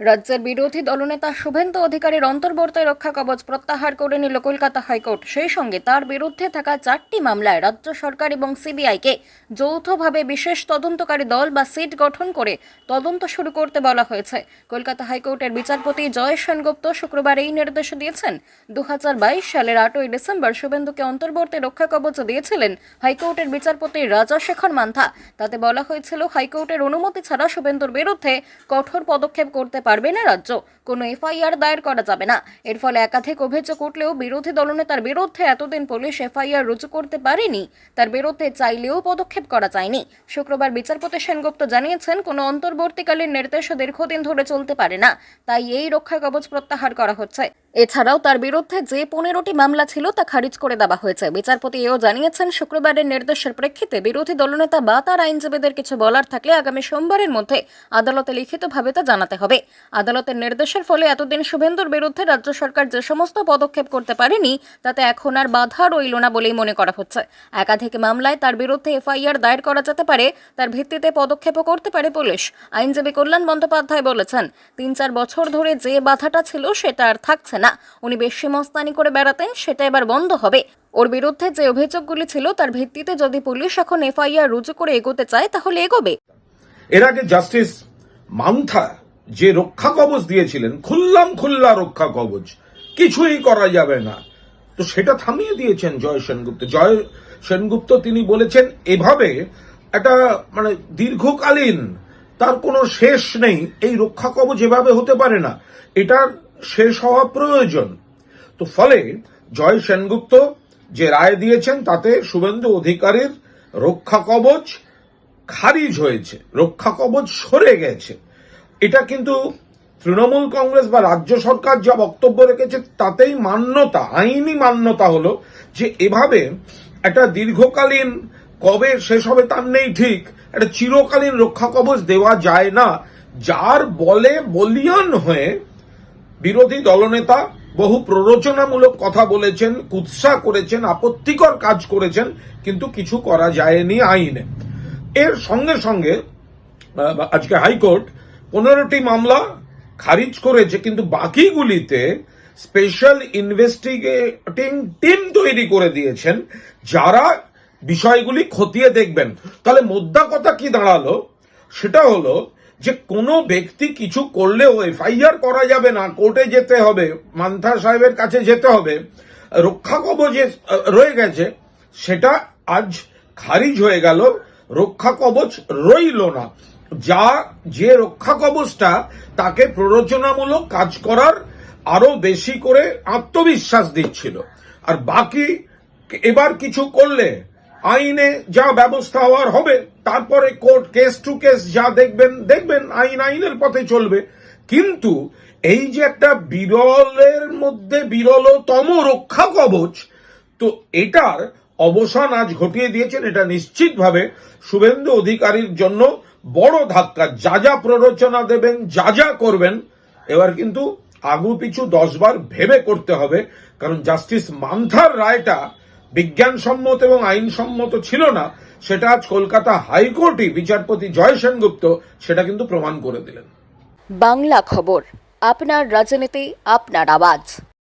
রাজ্যের বিরোধী দলনেতা শুভেন্দু অধিকারীর অন্তর্বর্তী রক্ষা কবচ প্রত্যাহার করে নিল কলকাতা হাইকোর্ট। সেই সঙ্গে তার বিরুদ্ধে থাকা 4টি মামলায় রাজ্য সরকার এবং সিবিআইকে যৌথভাবে বিশেষ তদন্তকারী দল বা সিট গঠন করে তদন্ত শুরু করতে বলা হয়েছে। কলকাতা হাইকোর্টের বিচারপতি জয় সেনগুপ্ত শুক্রবার এই নির্দেশ দিয়েছেন। 2022 সালের 8ই ডিসেম্বর শুভেন্দুকে অন্তর্বর্তী রক্ষা কবচ দিয়েছিলেন হাইকোর্টের বিচারপতি রাজাশেখর মান্থা। তাতে বলা হয়েছিল, হাইকোর্টের অনুমতি ছাড়া শুভেন্দুর বিরুদ্ধে কঠোর পদক্ষেপ করতে পারবে না রাজ্য, কোনো এফআইআর দায়ের করা যাবে না। এর ফলে একাধিক অভিযোগ উঠলেও বিরোধী দলনেতার বিরুদ্ধে এতদিন পুলিশ এফআইআর রুজু করতে পারেনি, তার বিরুদ্ধে চাইলেও পদক্ষেপ করা যায়নি। শুক্রবার বিচারপতি সেনগুপ্ত জানিয়েছেন, কোনো অন্তর্বর্তীকালীন নির্দেশ দীর্ঘদিন ধরে চলতে পারে না, তাই এই রক্ষা কবচ প্রত্যাহার করা হচ্ছে। এছাড়াও তার বিরুদ্ধে যে 15টি মামলা ছিল তা খারিজ করে দেওয়া হয়েছে। বিচারপতি এও জানিয়েছেন, শুক্রবারের নির্দেশের প্রেক্ষিতে বিরোধী দলনেতা বা তার আইনজীবীদের কিছু বলার থাকলে আগামী সোমবারের মধ্যে আদালতে লিখিতভাবে তা জানাতে হবে। আদালতের নির্দেশের ফলে এতদিন শুভেন্দুর বিরুদ্ধে রাজ্য সরকার যে সমস্ত পদক্ষেপ করতে পারেনি, তাতে এখন আর বাধা রইল না বলেই মনে করা হচ্ছে। একাধিক মামলায় তার বিরুদ্ধে এফআইআর দায়ের করা যেতে পারে, তার ভিত্তিতে পদক্ষেপও করতে পারে পুলিশ। আইনজীবী কল্যাণ বন্দ্যোপাধ্যায় বলেছেন, 3-4 বছর ধরে যে বাধাটা ছিল সেটা আর থাকছে না। উনি বেশি মস্তানি করে বেড়াতেন, সেটা এবার বন্ধ হবে। ওর বিরুদ্ধে যে অভিযোগগুলি ছিল তার ভিত্তিতে যদি পুলিশ এখন এফআইআর রুজু করে এগোতে চায় তাহলে এগোবে। এর আগে জাস্টিস মান্থা যে রক্ষা কবচ দিয়েছিলেন, খুল্লা রক্ষা কবচ, কিছুই করা যাবে না, তো সেটা থামিয়ে দিয়েছেন জয় সেনগুপ্ত। তিনি বলেছেন, এভাবে একটা দীর্ঘকালীন, তার কোনো শেষ নেই, এই রক্ষা কবচ এভাবে হতে পারে না, এটার শেষ হওয়া প্রয়োজন। তো ফলে জয় সেনগুপ্ত যে রায় দিয়েছেন তাতে শুভেন্দু অধিকারীর রক্ষা কবচ খারিজ হয়েছে, রক্ষা কবচ সরে গেছে। এটা কিন্তু তৃণমূল কংগ্রেস বা রাজ্য সরকার যা বক্তব্য রেখেছে তাতেই মান্যতা, আইনি মান্যতা হলো যে এভাবে একটা দীর্ঘকালীন, কবে শেষ হবে তার নেই ঠিক, একটা চিরকালীন রক্ষা কবচ দেওয়া যায় না। যার বলে বলিয়ান হয়ে বিরোধী দলনেতা বহু প্ররোচনামূলক কথা বলেছেন, কুৎসা করেছেন, আপত্তিকর কাজ করেছেন, কিন্তু কিছু করা যায়নি আইনে। এর সঙ্গে সঙ্গে আজকে হাইকোর্ট 15টি মামলা খারিজ করেছে, কিন্তু বাকিগুলিতে স্পেশাল ইনভেস্টিগেটিং টিম তৈরি করে দিয়েছেন যারা বিষয়গুলি খতিয়ে দেখবেন। তাহলে মোদ্দা কথা কি দাঁড়ালো, সেটা হলো যে কোনো ব্যক্তি কিছু করলেও এফআইআর করা যাবে না, কোর্টে যেতে হবে, মান্থা সাহেবের কাছে যেতে হবে। রক্ষা কবচ রয়ে গেছে, সেটা আজ খারিজ হয়ে গেল, রক্ষা কবচ রইল না। যে রক্ষা কবচটা তাকে প্ররোচনামূলক কাজ করার আরো বেশি করে আত্মবিশ্বাস দিচ্ছিল। আর বাকি এবার কিছু করলে আইনে যা ব্যবস্থা হওয়ার হবে, তারপরে কোর্ট কেস টু কেস যা দেখবেন আইনের পথে চলবে। কিন্তু এই যে একটা বিরলের মধ্যে বিরলতম রক্ষা কবচ, তো এটার অবসান আজ ঘটিয়ে দিয়েছেন। এটা নিশ্চিতভাবে শুভেন্দু অধিকারীর জন্য বড় ধাক্কা। যা প্ররোচনা দেবেন, যা করবেন, এবার কিন্তু আগু পিছু 10 বার ভেবে করতে হবে, কারণ জাস্টিস মান্থার রায়টা বিজ্ঞানসম্মত এবং আইনসম্মত ছিল না, সেটা আজ কলকাতা হাইকোর্টই বিচারপতি জয় সেনগুপ্ত সেটা কিন্তু প্রমাণ করে দিলেন। বাংলা খবর, আপনার রাজনীতি, আপনার আওয়াজ।